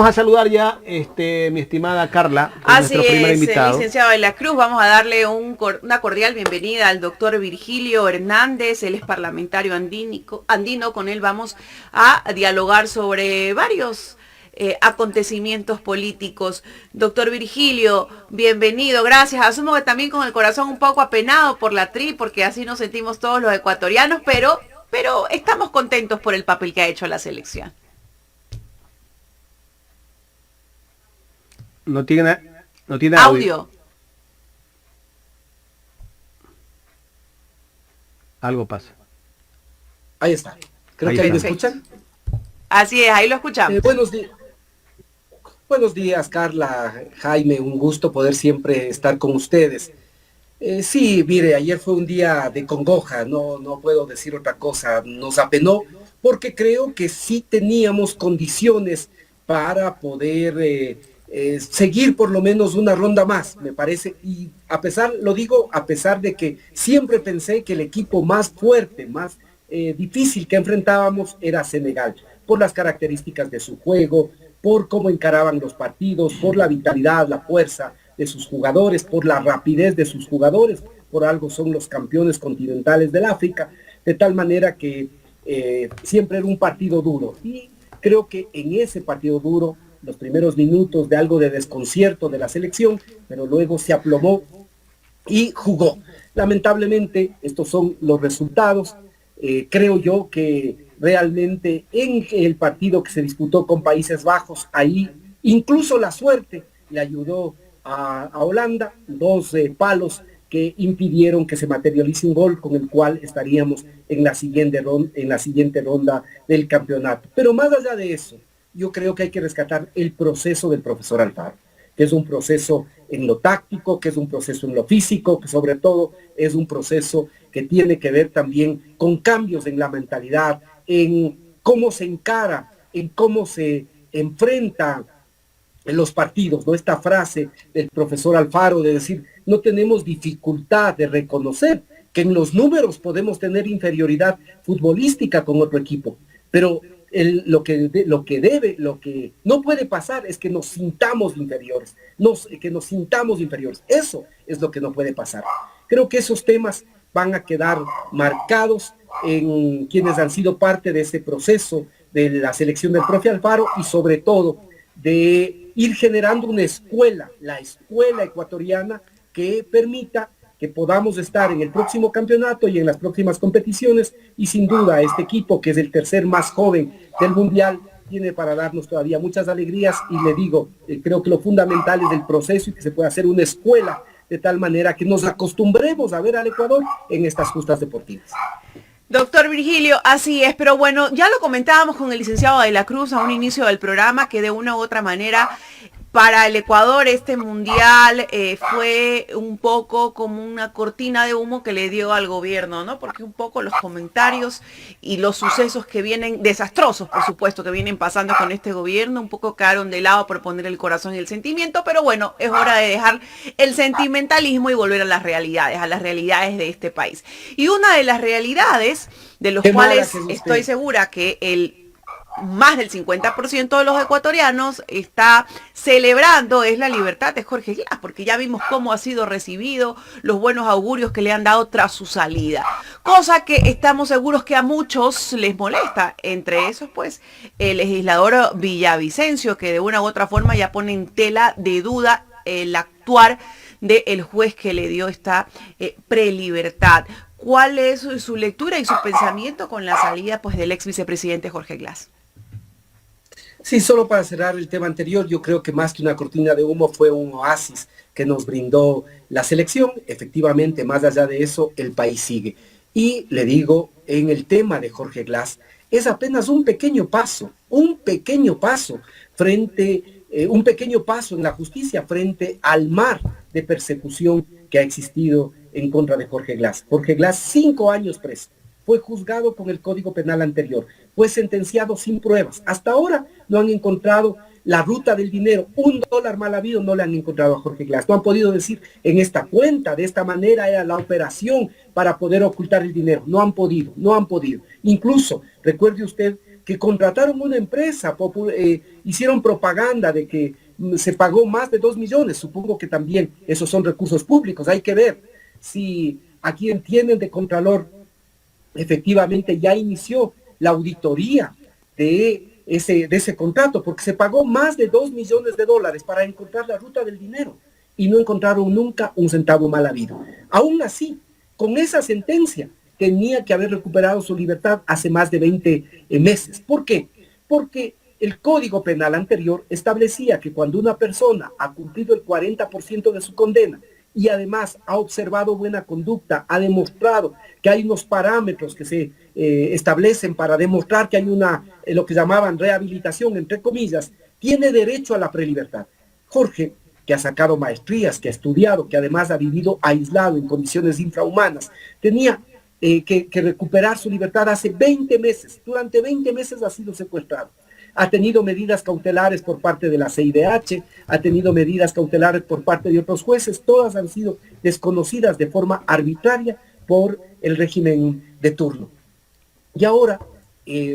a saludar ya, mi estimada Carla, Así nuestro primer es, invitado. licenciado de la Cruz, vamos a darle una cordial bienvenida al doctor Virgilio Hernández, él es parlamentario andino, con él vamos a dialogar sobre varios acontecimientos políticos. Doctor Virgilio, bienvenido, gracias. Asumo que también con el corazón un poco apenado por la tri, porque así nos sentimos todos los ecuatorianos, pero estamos contentos por el papel que ha hecho la selección. No tiene audio. Algo pasa. Ahí está. Creo que ahí me escuchan. Así es, ahí lo escuchamos. Buenos días, Carla, Jaime, un gusto poder siempre estar con ustedes. Sí, mire, ayer fue un día de congoja, no puedo decir otra cosa, nos apenó, porque creo que sí teníamos condiciones para poder seguir por lo menos una ronda más, me parece, y a pesar de que siempre pensé que el equipo más fuerte, más difícil que enfrentábamos era Senegal, por las características de su juego, por cómo encaraban los partidos, por la vitalidad, la fuerza de sus jugadores, por la rapidez de sus jugadores, por algo son los campeones continentales del África, de tal manera que siempre era un partido duro. Y creo que en ese partido duro, los primeros minutos de algo de desconcierto de la selección, pero luego se aplomó y jugó. Lamentablemente, estos son los resultados. Creo yo que realmente en el partido que se disputó con Países Bajos, ahí incluso la suerte le ayudó a Holanda, dos palos que impidieron que se materialice un gol con el cual estaríamos en la siguiente ronda del campeonato. Pero más allá de eso, yo creo que hay que rescatar el proceso del profesor Alfaro, que es un proceso en lo táctico, que es un proceso en lo físico, que sobre todo es un proceso que tiene que ver también con cambios en la mentalidad, en cómo se encara, en cómo se enfrenta en los partidos, ¿no? Esta frase del profesor Alfaro de decir, no tenemos dificultad de reconocer que en los números podemos tener inferioridad futbolística con otro equipo, pero lo que no puede pasar es que nos sintamos inferiores, eso es lo que no puede pasar. Creo que esos temas van a quedar marcados en quienes han sido parte de ese proceso de la selección del profe Alfaro y sobre todo de ir generando una escuela, la escuela ecuatoriana que permita que podamos estar en el próximo campeonato y en las próximas competiciones y sin duda este equipo que es el tercer más joven del mundial tiene para darnos todavía muchas alegrías y le digo, creo que lo fundamental es el proceso y que se pueda hacer una escuela de tal manera que nos acostumbremos a ver al Ecuador en estas justas deportivas. Doctor Virgilio, así es, pero bueno, ya lo comentábamos con el licenciado de la Cruz a un inicio del programa que de una u otra manera para el Ecuador este mundial fue un poco como una cortina de humo que le dio al gobierno, ¿no? Porque un poco los comentarios y los sucesos que vienen, desastrosos por supuesto, que vienen pasando con este gobierno, un poco quedaron de lado por poner el corazón y el sentimiento, pero bueno, es hora de dejar el sentimentalismo y volver a las realidades de este país. Y una de las realidades de los cuales estoy segura que más del 50% de los ecuatorianos está celebrando es la libertad de Jorge Glass, porque ya vimos cómo ha sido recibido, los buenos augurios que le han dado tras su salida, cosa que estamos seguros que a muchos les molesta, entre esos pues el legislador Villavicencio, que de una u otra forma ya pone en tela de duda el actuar del juez que le dio esta prelibertad. ¿Cuál es su lectura y su pensamiento con la salida pues del ex vicepresidente Jorge Glass? Sí, solo para cerrar el tema anterior, yo creo que más que una cortina de humo fue un oasis que nos brindó la selección. Efectivamente, más allá de eso, el país sigue. Y le digo, en el tema de Jorge Glass, es apenas un pequeño paso en la justicia frente al mar de persecución que ha existido en contra de Jorge Glass. Jorge Glass, 5 años preso. Fue juzgado con el Código Penal anterior, fue sentenciado sin pruebas. Hasta ahora no han encontrado la ruta del dinero, $1 mal habido no le han encontrado a Jorge Glass. No han podido decir en esta cuenta, de esta manera era la operación para poder ocultar el dinero. No han podido. Incluso, recuerde usted que contrataron una empresa, hicieron propaganda de que se pagó más de 2 millones. Supongo que también esos son recursos públicos. Hay que ver si a quien tienen de Contralor efectivamente ya inició la auditoría de ese contrato, porque se pagó más de 2 millones de dólares para encontrar la ruta del dinero y no encontraron nunca un centavo mal habido. Aún así, con esa sentencia, tenía que haber recuperado su libertad hace más de 20 meses. ¿Por qué? Porque el Código Penal anterior establecía que cuando una persona ha cumplido el 40% de su condena y además ha observado buena conducta, ha demostrado que hay unos parámetros que se establecen para demostrar que hay lo que llamaban rehabilitación, entre comillas, tiene derecho a la prelibertad. Jorge, que ha sacado maestrías, que ha estudiado, que además ha vivido aislado en condiciones infrahumanas, tenía que recuperar su libertad hace 20 meses. Durante 20 meses ha sido secuestrado. Ha tenido medidas cautelares por parte de la CIDH, ha tenido medidas cautelares por parte de otros jueces, todas han sido desconocidas de forma arbitraria por el régimen de turno. Y ahora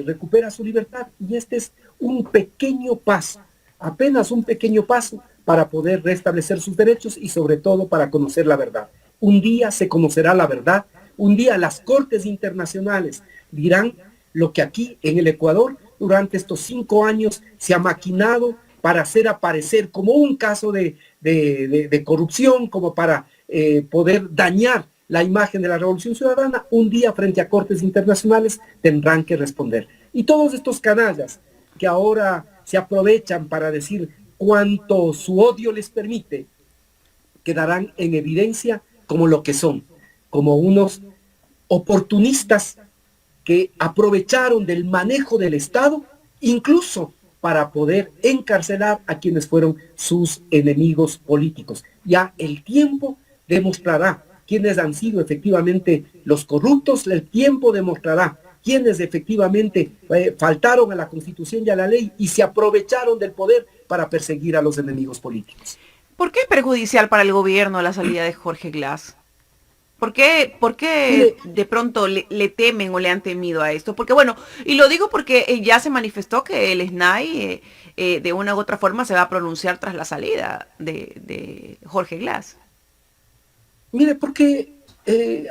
recupera su libertad y este es un pequeño paso, apenas un pequeño paso para poder restablecer sus derechos y sobre todo para conocer la verdad. Un día se conocerá la verdad, un día las cortes internacionales dirán lo que aquí en el Ecuador durante estos 5 años se ha maquinado para hacer aparecer como un caso de corrupción, como para poder dañar la imagen de la Revolución Ciudadana. Un día frente a cortes internacionales tendrán que responder. Y todos estos canallas que ahora se aprovechan para decir cuánto su odio les permite, quedarán en evidencia como lo que son, como unos oportunistas que aprovecharon del manejo del Estado, incluso para poder encarcelar a quienes fueron sus enemigos políticos. Ya el tiempo demostrará quiénes han sido efectivamente los corruptos, el tiempo demostrará quienes efectivamente faltaron a la Constitución y a la ley y se aprovecharon del poder para perseguir a los enemigos políticos. ¿Por qué es perjudicial para el gobierno la salida de Jorge Glass? ¿Por qué de pronto le temen o le han temido a esto? Porque bueno, y lo digo porque ya se manifestó que el SNAI de una u otra forma se va a pronunciar tras la salida de Jorge Glass. Mire, porque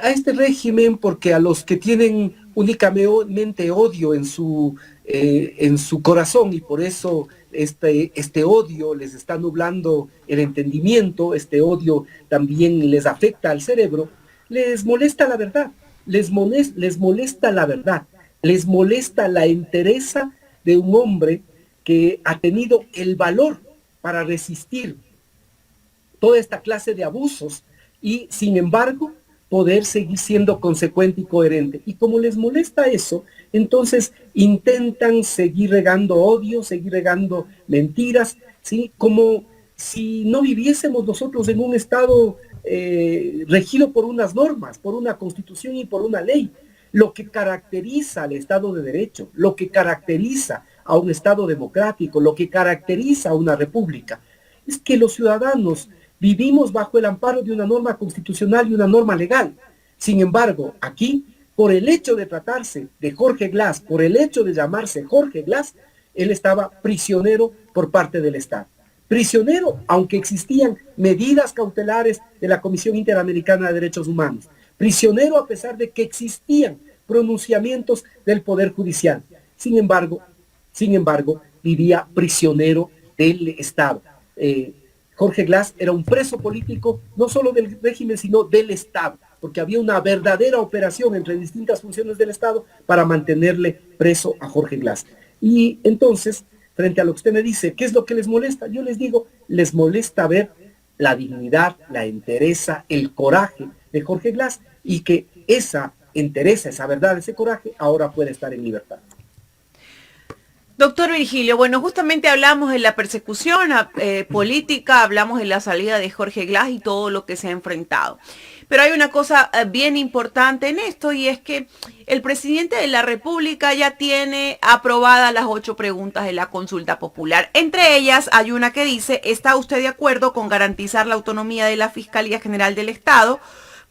a este régimen, porque a los que tienen únicamente odio en su corazón y por eso este odio les está nublando el entendimiento, este odio también les afecta al cerebro, les molesta la verdad, les molesta la verdad, les molesta la entereza de un hombre que ha tenido el valor para resistir toda esta clase de abusos y sin embargo poder seguir siendo consecuente y coherente. Y como les molesta eso, entonces intentan seguir regando odio, seguir regando mentiras, ¿sí? Como si no viviésemos nosotros en un estado regido por unas normas, por una constitución y por una ley. Lo que caracteriza al Estado de Derecho, lo que caracteriza a un Estado democrático, lo que caracteriza a una república, es que los ciudadanos vivimos bajo el amparo de una norma constitucional y una norma legal. Sin embargo, aquí, por el hecho de tratarse de Jorge Glass, por el hecho de llamarse Jorge Glass, él estaba prisionero por parte del Estado. Prisionero, aunque existían medidas cautelares de la Comisión Interamericana de Derechos Humanos. Prisionero a pesar de que existían pronunciamientos del Poder Judicial. Sin embargo, vivía prisionero del Estado. Jorge Glass era un preso político, no solo del régimen, sino del Estado, porque había una verdadera operación entre distintas funciones del Estado para mantenerle preso a Jorge Glass. Y entonces, frente a lo que usted me dice, ¿qué es lo que les molesta? Yo les digo, les molesta ver la dignidad, la entereza, el coraje de Jorge Glass y que esa entereza, esa verdad, ese coraje, ahora puede estar en libertad. Doctor Virgilio, bueno, justamente hablamos de la persecución política, hablamos de la salida de Jorge Glass y todo lo que se ha enfrentado. Pero hay una cosa bien importante en esto y es que el presidente de la República ya tiene aprobadas las 8 preguntas de la consulta popular. Entre ellas hay una que dice, ¿está usted de acuerdo con garantizar la autonomía de la Fiscalía General del Estado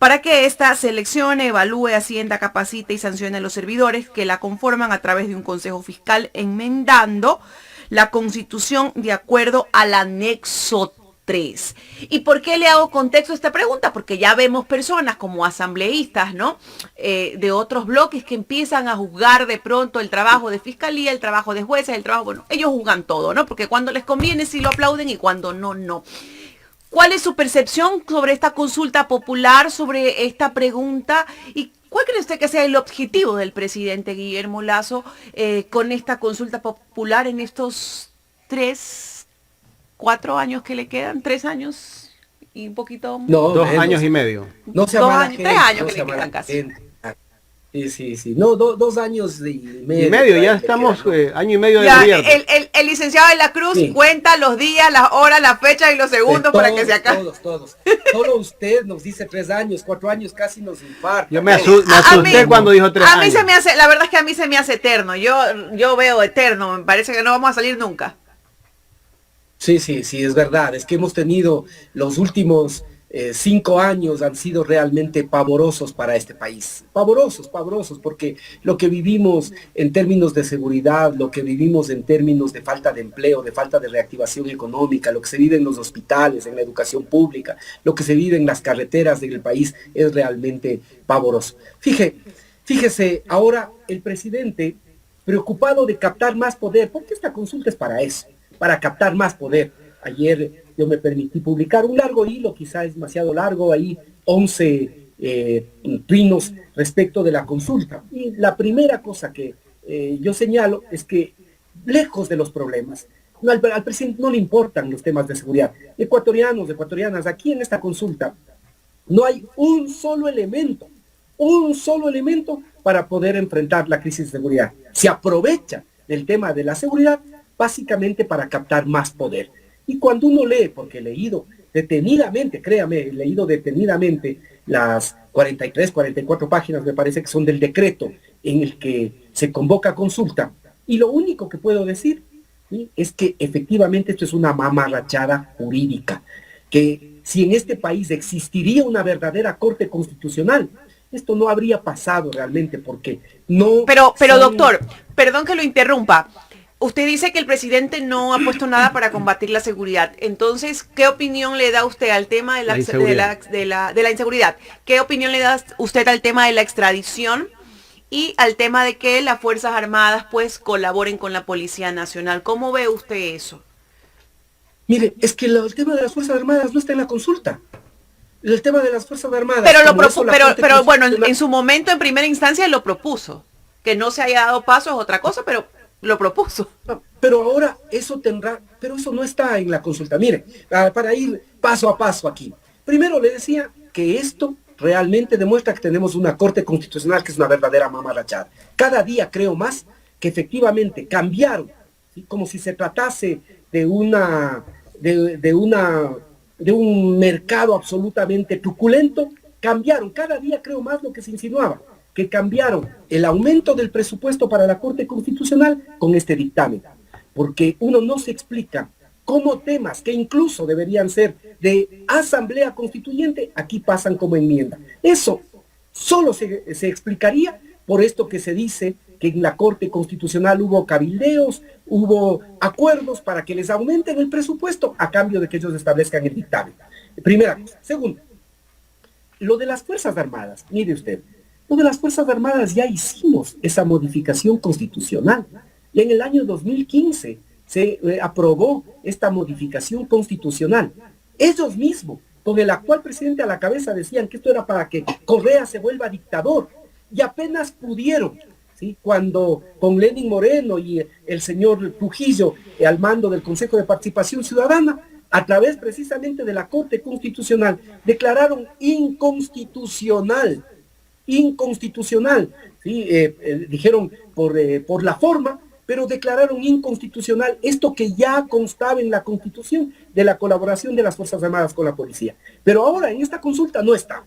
para que ésta seleccione, evalúe, ascienda, capacite y sancione a los servidores que la conforman a través de un consejo fiscal, enmendando la Constitución de acuerdo al anexo 3. ¿Y por qué le hago contexto a esta pregunta? Porque ya vemos personas como asambleístas, ¿no? De otros bloques que empiezan a juzgar de pronto el trabajo de fiscalía, el trabajo de jueces, el trabajo, bueno, ellos juzgan todo, ¿no? Porque cuando les conviene sí lo aplauden y cuando no, no. ¿Cuál es su percepción sobre esta consulta popular, sobre esta pregunta? ¿Y cuál cree usted que sea el objetivo del presidente Guillermo Lasso con esta consulta popular en estos 4 años que le quedan? 3 años y un poquito. No, 2 menos. años y medio. No se 2 llama años, 3 años que le quedan casi. Sí. No, 2 años y medio. Y medio, ya estamos año y medio de Ya, gobierno. el licenciado de la Cruz Sí. cuenta los días, las horas, las fechas y los segundos para que se acabe. Todos. Solo usted nos dice 3 años, 4 años, casi nos infarta. Yo me asusté cuando dijo 3 A mí años. se me hace, la verdad es que a mí se me hace eterno. Yo veo eterno, me parece que no vamos a salir nunca. Sí, es verdad. Es que hemos tenido los últimos 5 años han sido realmente pavorosos para este país. Pavorosos, porque lo que vivimos en términos de seguridad, lo que vivimos en términos de falta de empleo, de falta de reactivación económica, lo que se vive en los hospitales, en la educación pública, lo que se vive en las carreteras del país es realmente pavoroso. Fíjese, ahora el presidente, preocupado de captar más poder, porque esta consulta es para eso, para captar más poder. Ayer yo me permití publicar un largo hilo, quizá es demasiado largo, ahí 11 trinos respecto de la consulta. Y la primera cosa que yo señalo es que, lejos de los problemas, al presidente no le importan los temas de seguridad. Ecuatorianos, ecuatorianas, aquí en esta consulta no hay un solo elemento para poder enfrentar la crisis de seguridad. Se aprovecha del tema de la seguridad básicamente para captar más poder. Y cuando uno lee, porque he leído detenidamente, créame, he leído detenidamente las 43, 44 páginas, me parece que son del decreto en el que se convoca consulta, y lo único que puedo decir, ¿sí?, es que efectivamente esto es una mamarrachada jurídica, que si en este país existiría una verdadera Corte Constitucional, esto no habría pasado realmente, porque no... Pero doctor, perdón que lo interrumpa. Usted dice que el presidente no ha puesto nada para combatir la seguridad. Entonces, ¿qué opinión le da usted al tema de la inseguridad? ¿Qué opinión le da usted al tema de la extradición y al tema de que las Fuerzas Armadas pues colaboren con la Policía Nacional? ¿Cómo ve usted eso? Mire, es que el tema de las Fuerzas Armadas no está en la consulta. El tema de las Fuerzas Armadas... Pero bueno, en su momento, en primera instancia, lo propuso. Que no se haya dado paso es otra cosa, pero... lo propuso. Pero ahora eso tendrá, pero eso no está en la consulta. Mire, para ir paso a paso aquí. Primero le decía que esto realmente demuestra que tenemos una Corte Constitucional que es una verdadera mamarrachada. Cada día creo más que efectivamente cambiaron, ¿sí?, como si se tratase de un mercado absolutamente truculento. Cambiaron, cada día creo más lo que se insinuaba, que cambiaron el aumento del presupuesto para la Corte Constitucional con este dictamen. Porque uno no se explica cómo temas que incluso deberían ser de asamblea constituyente, aquí pasan como enmienda. Eso solo se explicaría por esto que se dice que en la Corte Constitucional hubo cabildeos, hubo acuerdos para que les aumenten el presupuesto a cambio de que ellos establezcan el dictamen. Primera cosa. Segundo, lo de las Fuerzas Armadas, mire usted, lo de las Fuerzas Armadas ya hicimos esa modificación constitucional. Y en el año 2015 se aprobó esta modificación constitucional. Ellos mismos, con el actual presidente a la cabeza, decían que esto era para que Correa se vuelva dictador. Y apenas pudieron, ¿sí?, cuando con Lenín Moreno y el señor Trujillo al mando del Consejo de Participación Ciudadana, a través precisamente de la Corte Constitucional, declararon inconstitucional, ¿sí? Dijeron por la forma, pero declararon inconstitucional esto que ya constaba en la Constitución de la colaboración de las Fuerzas Armadas con la policía. Pero ahora en esta consulta no está.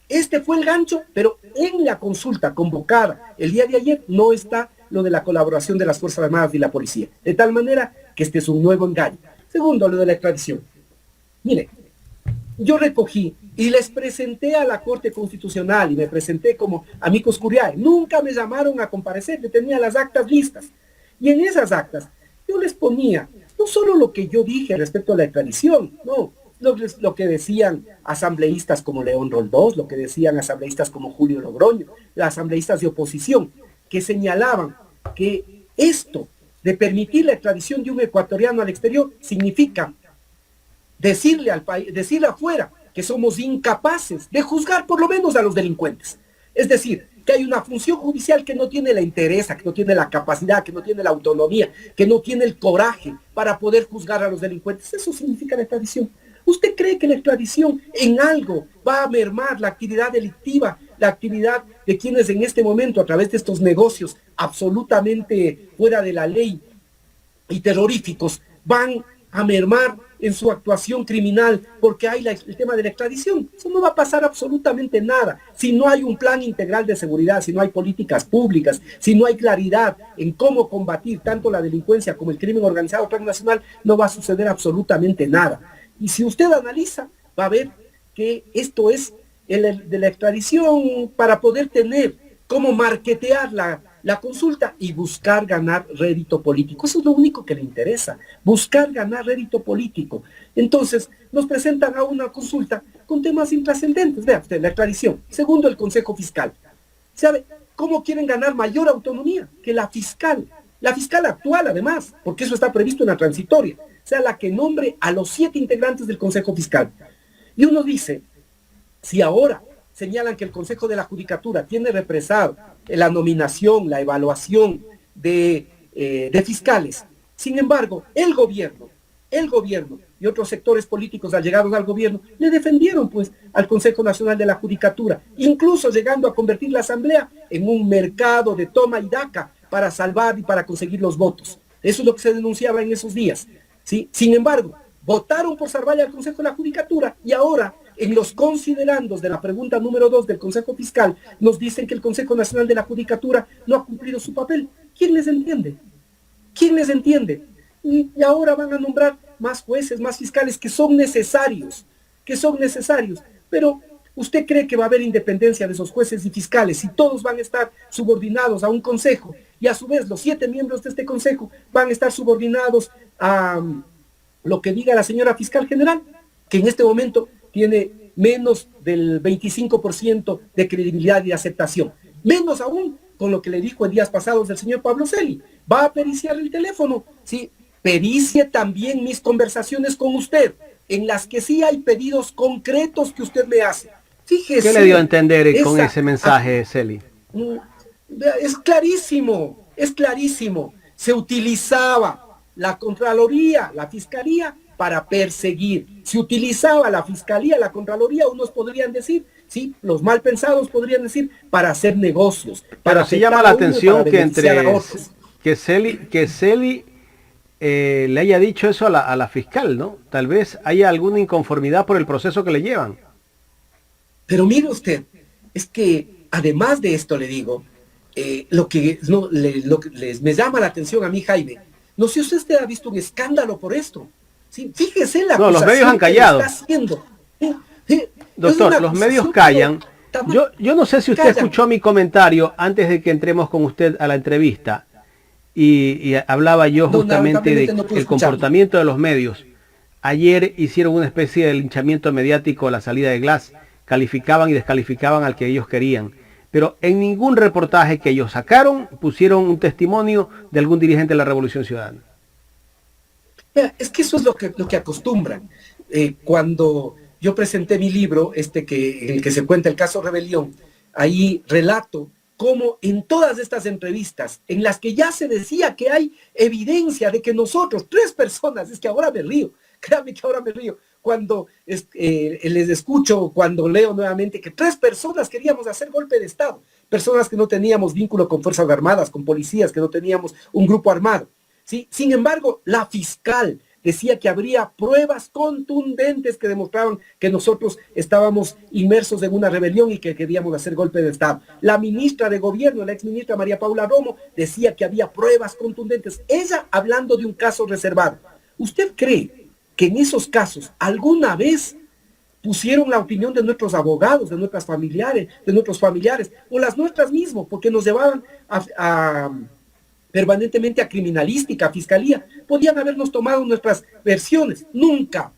Este fue el gancho, pero en la consulta convocada el día de ayer no está lo de la colaboración de las Fuerzas Armadas y la policía. De tal manera que este es un nuevo engaño. Segundo, lo de la extradición. Mire, yo recogí y les presenté a la Corte Constitucional y me presenté como amicus curiae. Nunca me llamaron a comparecer, yo tenía las actas listas. Y en esas actas yo les ponía no solo lo que yo dije respecto a la extradición, no, lo que decían asambleístas como León Roldós, lo que decían asambleístas como Julio Logroño, asambleístas de oposición, que señalaban que esto de permitir la extradición de un ecuatoriano al exterior significa decirle al país, decirle afuera que somos incapaces de juzgar por lo menos a los delincuentes. Es decir, que hay una función judicial que no tiene la entereza, que no tiene la capacidad, que no tiene la autonomía, que no tiene el coraje para poder juzgar a los delincuentes. Eso significa la extradición. ¿Usted cree que la extradición en algo va a mermar la actividad delictiva, la actividad de quienes en este momento, a través de estos negocios absolutamente fuera de la ley y terroríficos, van a mermar en su actuación criminal porque hay el tema de la extradición? Eso no va a pasar absolutamente nada. Si no hay un plan integral de seguridad, si no hay políticas públicas, si no hay claridad en cómo combatir tanto la delincuencia como el crimen organizado transnacional, no va a suceder absolutamente nada. Y si usted analiza, va a ver que esto es de la extradición para poder tener cómo marketear la consulta y buscar ganar rédito político. Eso es lo único que le interesa, buscar ganar rédito político. Entonces, nos presentan a una consulta con temas intrascendentes. Vea usted, la extradición. Segundo, el Consejo Fiscal. ¿Sabe cómo quieren ganar mayor autonomía? Que la fiscal actual además, porque eso está previsto en la transitoria, sea la que nombre a los 7 integrantes del Consejo Fiscal. Y uno dice, si ahora señalan que el Consejo de la Judicatura tiene represado la nominación, la evaluación de fiscales, sin embargo, el gobierno y otros sectores políticos allegados al gobierno le defendieron pues al Consejo Nacional de la Judicatura, incluso llegando a convertir la Asamblea en un mercado de toma y daca para salvar y para conseguir los votos. Eso es lo que se denunciaba en esos días, ¿sí? Sin embargo, votaron por salvar al Consejo de la Judicatura y ahora en los considerandos de la pregunta número 2 del Consejo Fiscal nos dicen que el Consejo Nacional de la Judicatura no ha cumplido su papel. ¿Quién les entiende? ¿Quién les entiende? Y ahora van a nombrar más jueces, más fiscales que son necesarios, pero ¿usted cree que va a haber independencia de esos jueces y fiscales y todos van a estar subordinados a un consejo y a su vez los 7 miembros de este consejo van a estar subordinados a lo que diga la señora fiscal general, que en este momento tiene menos del 25% de credibilidad y aceptación? Menos aún con lo que le dijo en días pasados el señor Pablo Celi. Va a periciar el teléfono, ¿sí? Pericie también mis conversaciones con usted, en las que sí hay pedidos concretos que usted me hace. Fíjese. ¿Qué le dio a entender con ese mensaje, Celi? Es clarísimo. Se utilizaba la Contraloría, la Fiscalía, para perseguir. Se utilizaba la Fiscalía, la Contraloría, unos podrían decir, sí, los mal pensados podrían decir, para hacer negocios. Pero sí llama la atención que Celi le haya dicho eso a la fiscal, ¿no? Tal vez haya alguna inconformidad por el proceso que le llevan. Pero mire usted, es que además de esto le digo, lo que me llama la atención a mí, Jaime, no sé si usted ha visto un escándalo por esto. Sí, fíjese la no, los medios han callado. Doctor, los medios callan. Yo no sé si usted escuchó mi comentario antes de que entremos con usted a la entrevista y hablaba yo justamente del comportamiento de los medios. Ayer hicieron una especie de linchamiento mediático a la salida de Glass, calificaban y descalificaban al que ellos querían, pero en ningún reportaje que ellos sacaron pusieron un testimonio de algún dirigente de la Revolución Ciudadana. Es que eso es lo que acostumbran. Cuando yo presenté mi libro, en el que se cuenta el caso Rebelión, ahí relato cómo en todas estas entrevistas, en las que ya se decía que hay evidencia de que nosotros, 3 personas, es que ahora me río, créanme que ahora me río, cuando les escucho, cuando leo nuevamente que 3 personas queríamos hacer golpe de Estado, personas que no teníamos vínculo con Fuerzas Armadas, con policías, que no teníamos un grupo armado. ¿Sí? Sin embargo, la fiscal decía que habría pruebas contundentes que demostraban que nosotros estábamos inmersos en una rebelión y que queríamos hacer golpe de Estado. La ministra de Gobierno, la exministra María Paula Romo, decía que había pruebas contundentes. Ella hablando de un caso reservado. ¿Usted cree que en esos casos alguna vez pusieron la opinión de nuestros abogados, de nuestros familiares, o las nuestras mismos, porque nos llevaban permanentemente a criminalística, a fiscalía. Podían habernos tomado nuestras versiones. Nunca.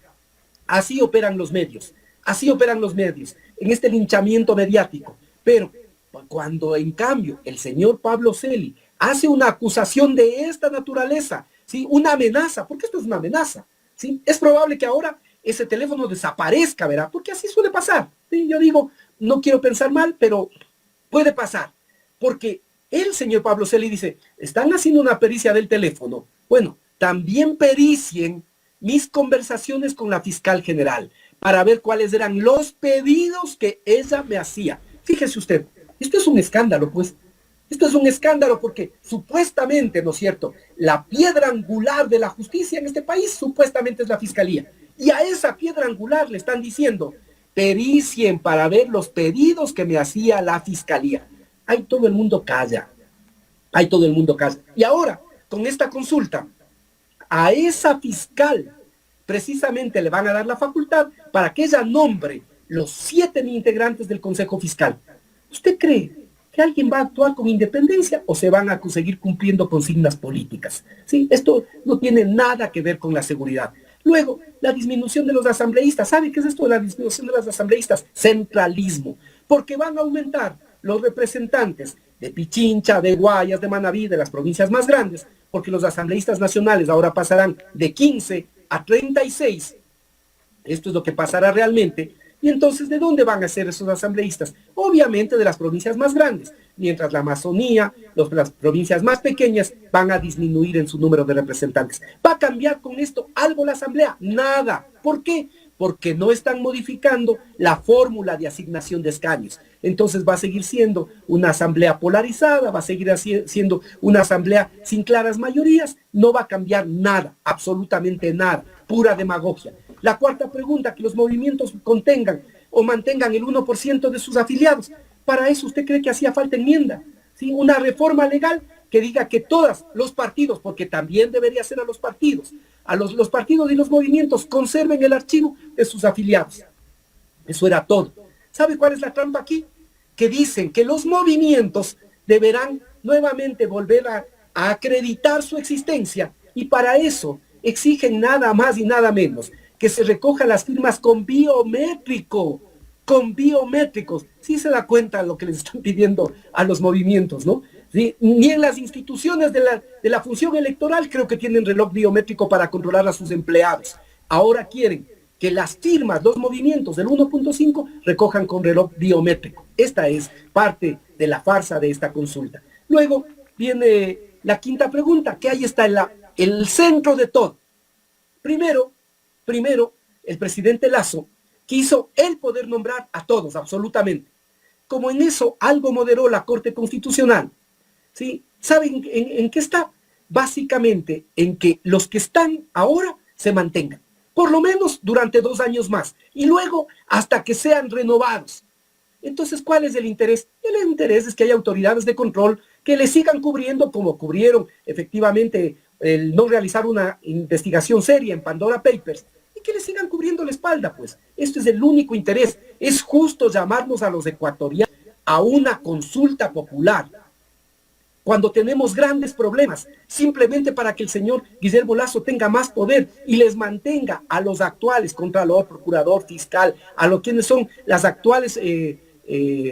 Así operan los medios. Así operan los medios, en este linchamiento mediático. Pero cuando en cambio el señor Pablo Celi hace una acusación de esta naturaleza, ¿sí? Una amenaza, porque esto es una amenaza, ¿sí? Es probable que ahora ese teléfono desaparezca, ¿verdad? Porque así suele pasar, ¿sí? Yo digo, no quiero pensar mal, pero puede pasar, porque el señor Pablo Celi dice, están haciendo una pericia del teléfono. Bueno, también pericien mis conversaciones con la fiscal general para ver cuáles eran los pedidos que ella me hacía. Fíjese usted, esto es un escándalo, pues. Esto es un escándalo porque supuestamente, ¿no es cierto?, la piedra angular de la justicia en este país supuestamente es la fiscalía. Y a esa piedra angular le están diciendo, pericien para ver los pedidos que me hacía la fiscalía. Ahí todo el mundo calla. Ahí todo el mundo calla. Y ahora, con esta consulta, a esa fiscal precisamente le van a dar la facultad para que ella nombre los 7 integrantes del Consejo Fiscal. ¿Usted cree que alguien va a actuar con independencia o se van a seguir cumpliendo consignas políticas? ¿Sí? Esto no tiene nada que ver con la seguridad. Luego, la disminución de los asambleístas. ¿Sabe qué es esto de la disminución de los asambleístas? Centralismo. Porque van a aumentar los representantes de Pichincha, de Guayas, de Manabí, de las provincias más grandes, porque los asambleístas nacionales ahora pasarán de 15 a 36. Esto es lo que pasará realmente. Y entonces, ¿de dónde van a ser esos asambleístas? Obviamente de las provincias más grandes, mientras la Amazonía, las provincias más pequeñas van a disminuir en su número de representantes. ¿Va a cambiar con esto algo la asamblea? Nada. ¿Por qué? Porque no están modificando la fórmula de asignación de escaños. Entonces va a seguir siendo una asamblea polarizada, va a seguir siendo una asamblea sin claras mayorías, no va a cambiar nada, absolutamente nada, pura demagogia. La cuarta pregunta, que los movimientos contengan o mantengan el 1% de sus afiliados. Para eso, ¿usted cree que hacía falta enmienda? ¿Sí? Una reforma legal que diga que todos los partidos, porque también debería ser a los partidos, los partidos y los movimientos conserven el archivo de sus afiliados. Eso era todo. ¿Sabe cuál es la trampa aquí? Que dicen que los movimientos deberán nuevamente volver a acreditar su existencia y para eso exigen nada más y nada menos que se recojan las firmas con biométricos. Sí se da cuenta lo que les están pidiendo a los movimientos, ¿no? ¿Sí? Ni en las instituciones de la función electoral creo que tienen reloj biométrico para controlar a sus empleados. Ahora quieren que las firmas, los movimientos del 1.5 recojan con reloj biométrico. Esta es parte de la farsa de esta consulta. Luego viene la quinta pregunta, que ahí está el centro de todo. Primero, el presidente Lasso quiso él poder nombrar a todos, absolutamente. Como en eso algo moderó la Corte Constitucional, ¿sí? ¿Saben en qué está? Básicamente en que los que están ahora se mantengan, por lo menos durante 2 años más, y luego hasta que sean renovados. Entonces, ¿cuál es el interés? El interés es que haya autoridades de control que le sigan cubriendo como cubrieron efectivamente el no realizar una investigación seria en Pandora Papers, y que le sigan cubriendo la espalda, pues. Esto es el único interés. Es justo llamarnos a los ecuatorianos a una consulta popular cuando tenemos grandes problemas, simplemente para que el señor Guillermo Lasso tenga más poder y les mantenga a los actuales contralor, procurador, fiscal, a los quienes son las actuales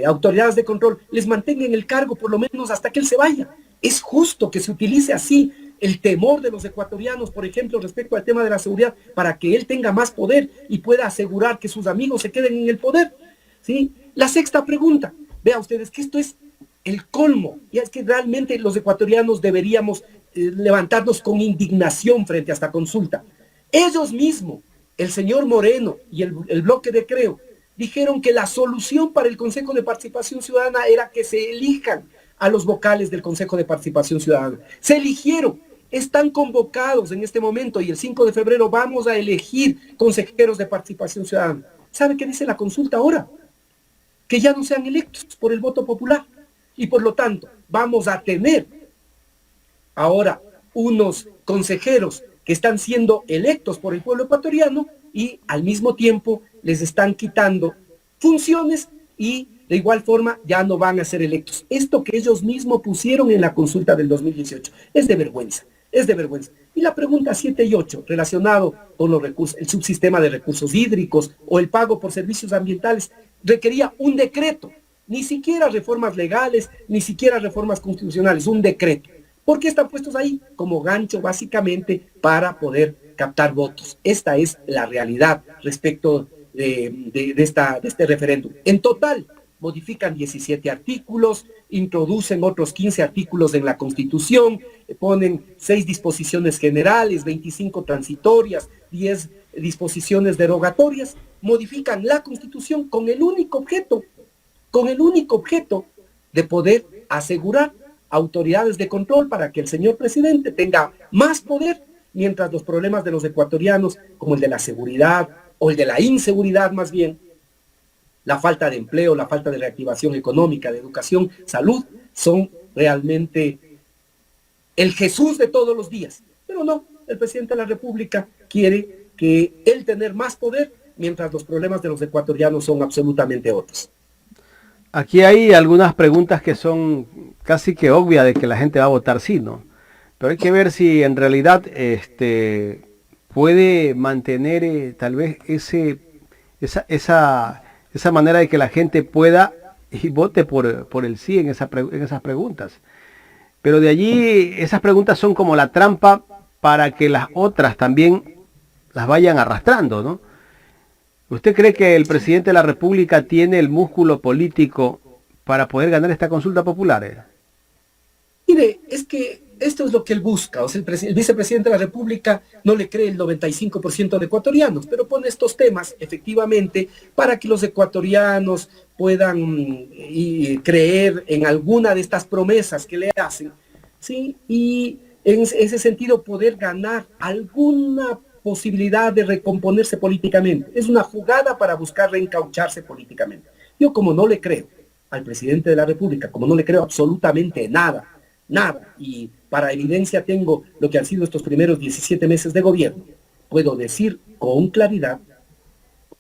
autoridades de control, les mantenga en el cargo por lo menos hasta que él se vaya. Es justo que se utilice así el temor de los ecuatorianos, por ejemplo, respecto al tema de la seguridad, para que él tenga más poder y pueda asegurar que sus amigos se queden en el poder, ¿sí? La sexta pregunta, vea ustedes que esto es el colmo, y es que realmente los ecuatorianos deberíamos levantarnos con indignación frente a esta consulta. Ellos mismos, el señor Moreno y el bloque de Creo, dijeron que la solución para el Consejo de Participación Ciudadana era que se elijan a los vocales del Consejo de Participación Ciudadana. Se eligieron, están convocados en este momento y el 5 de febrero vamos a elegir consejeros de participación ciudadana. ¿Sabe qué dice la consulta ahora? Que ya no sean electos por el voto popular y por lo tanto vamos a tener ahora unos consejeros que están siendo electos por el pueblo ecuatoriano y al mismo tiempo les están quitando funciones y de igual forma ya no van a ser electos. Esto que ellos mismos pusieron en la consulta del 2018 es de vergüenza, es de vergüenza. Y la pregunta 7 y 8, relacionado con los recursos, el subsistema de recursos hídricos o el pago por servicios ambientales, requería un decreto, ni siquiera reformas legales, ni siquiera reformas constitucionales, un decreto. ¿Por qué están puestos ahí? Como gancho básicamente para poder captar votos. Esta es la realidad respecto de este referéndum. En total, modifican 17 artículos, introducen otros 15 artículos en la Constitución, ponen 6 disposiciones generales, 25 transitorias, 10 disposiciones derogatorias, modifican la Constitución con el único objeto de poder asegurar autoridades de control para que el señor presidente tenga más poder, mientras los problemas de los ecuatorianos, como el de la seguridad o el de la inseguridad más bien, la falta de empleo, la falta de reactivación económica, de educación, salud, son realmente el Jesús de todos los días. Pero no, el presidente de la República quiere que él tener más poder, mientras los problemas de los ecuatorianos son absolutamente otros. Aquí hay algunas preguntas que son casi que obvias de que la gente va a votar sí, ¿no? Pero hay que ver si en realidad puede mantener tal vez esa manera de que la gente pueda y vote por el sí en esas preguntas. Pero de allí esas preguntas son como la trampa para que las otras también las vayan arrastrando, ¿no? ¿Usted cree que el presidente de la República tiene el músculo político para poder ganar esta consulta popular? Mire, es que esto es lo que él busca. O sea, el vicepresidente de la República no le cree el 95% de ecuatorianos, pero pone estos temas, efectivamente, para que los ecuatorianos puedan creer en alguna de estas promesas que le hacen, ¿sí? Y en ese sentido poder ganar alguna posibilidad de recomponerse políticamente. Es una jugada para buscar reencaucharse políticamente. Yo, como no le creo al presidente de la República, como no le creo absolutamente nada, y para evidencia tengo lo que han sido estos primeros 17 meses de gobierno, puedo decir con claridad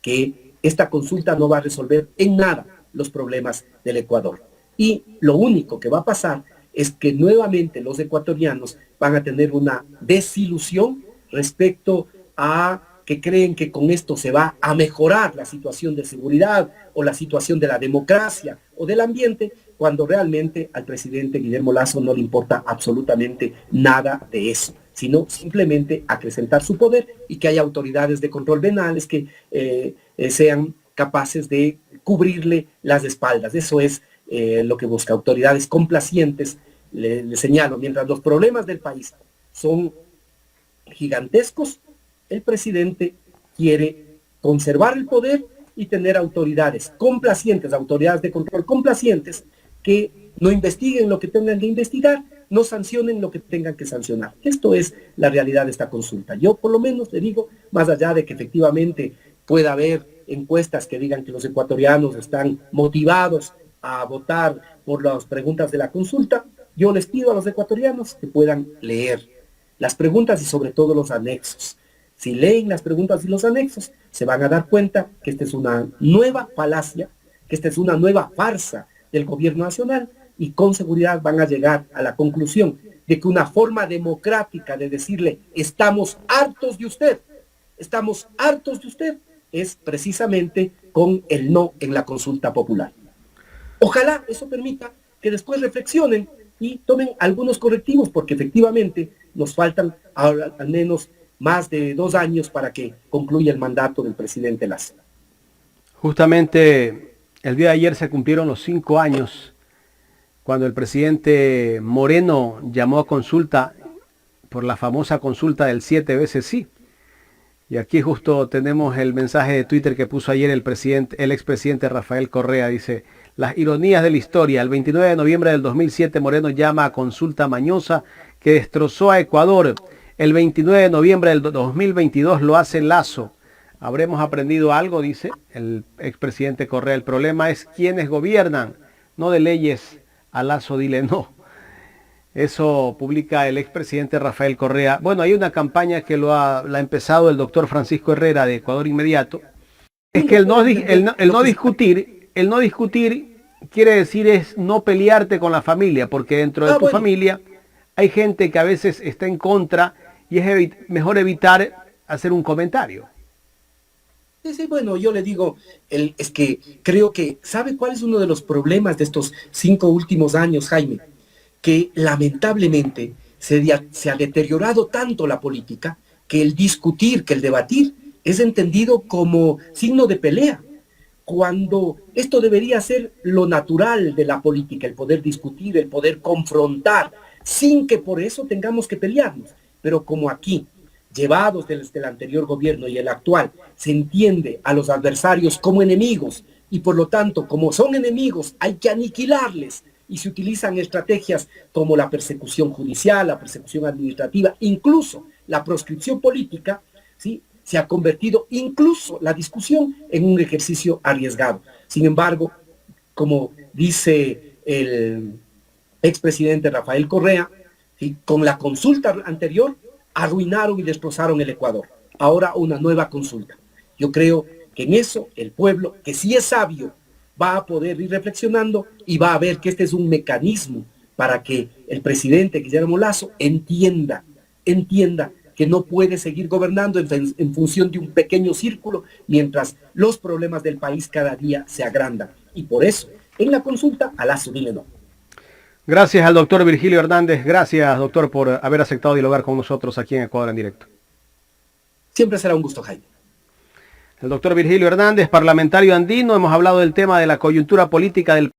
que esta consulta no va a resolver en nada los problemas del Ecuador. Y lo único que va a pasar es que nuevamente los ecuatorianos van a tener una desilusión respecto a que creen que con esto se va a mejorar la situación de seguridad o la situación de la democracia o del ambiente, cuando realmente al presidente Guillermo Lasso no le importa absolutamente nada de eso, sino simplemente acrecentar su poder y que haya autoridades de control penales que sean capaces de cubrirle las espaldas. Eso es lo que busca, autoridades complacientes. Le señalo, mientras los problemas del país son gigantescos, el presidente quiere conservar el poder y tener autoridades complacientes, autoridades de control complacientes, que no investiguen lo que tengan que investigar, no sancionen lo que tengan que sancionar. Esto es la realidad de esta consulta. Yo por lo menos le digo, más allá de que efectivamente pueda haber encuestas que digan que los ecuatorianos están motivados a votar por las preguntas de la consulta, yo les pido a los ecuatorianos que puedan leer las preguntas y sobre todo los anexos. Si leen las preguntas y los anexos, se van a dar cuenta que esta es una nueva falacia, que esta es una nueva farsa del gobierno nacional, y con seguridad van a llegar a la conclusión de que una forma democrática de decirle estamos hartos de usted, es precisamente con el no en la consulta popular. Ojalá eso permita que después reflexionen y tomen algunos correctivos, porque efectivamente nos faltan al menos más de 2 años para que concluya el mandato del presidente Lasso. Justamente el día de ayer se cumplieron los 5 años cuando el presidente Moreno llamó a consulta por la famosa consulta del 7 veces sí. Y aquí justo tenemos el mensaje de Twitter que puso ayer el expresidente Rafael Correa. Dice: las ironías de la historia. El 29 de noviembre del 2007 Moreno llama a consulta mañosa que destrozó a Ecuador. El 29 de noviembre del 2022 lo hace Lasso. Habremos aprendido algo, dice el expresidente Correa. El problema es quienes gobiernan, no de leyes. A Lasso dile no. Eso publica el expresidente Rafael Correa. Bueno, hay una campaña que la ha empezado el doctor Francisco Herrera de Ecuador Inmediato, Es que el no discutir quiere decir es no pelearte con la familia, porque dentro de tu familia hay gente que a veces está en contra y es mejor evitar hacer un comentario. Sí, bueno, yo le digo, es que creo que, ¿sabe cuál es uno de los problemas de estos 5 últimos años, Jaime? Que lamentablemente se ha deteriorado tanto la política que el discutir, que el debatir es entendido como signo de pelea, cuando esto debería ser lo natural de la política, el poder discutir, el poder confrontar, sin que por eso tengamos que pelearnos. Pero como aquí, llevados desde el anterior gobierno y el actual, se entiende a los adversarios como enemigos, y por lo tanto, como son enemigos, hay que aniquilarles, y se utilizan estrategias como la persecución judicial, la persecución administrativa, incluso la proscripción política, ¿sí? Se ha convertido incluso la discusión en un ejercicio arriesgado. Sin embargo, como dice el expresidente Rafael Correa, ¿sí? Con la consulta anterior arruinaron y destrozaron el Ecuador. Ahora una nueva consulta. Yo creo que en eso el pueblo, que sí es sabio, va a poder ir reflexionando y va a ver que este es un mecanismo para que el presidente Guillermo Lasso entienda que no puede seguir gobernando en función de un pequeño círculo mientras los problemas del país cada día se agrandan. Y por eso, en la consulta, a Lasso dile no. Gracias al doctor Virgilio Hernández. Gracias, doctor, por haber aceptado dialogar con nosotros aquí en Ecuador en Directo. Siempre será un gusto, Jaime. El doctor Virgilio Hernández, parlamentario andino. Hemos hablado del tema de la coyuntura política del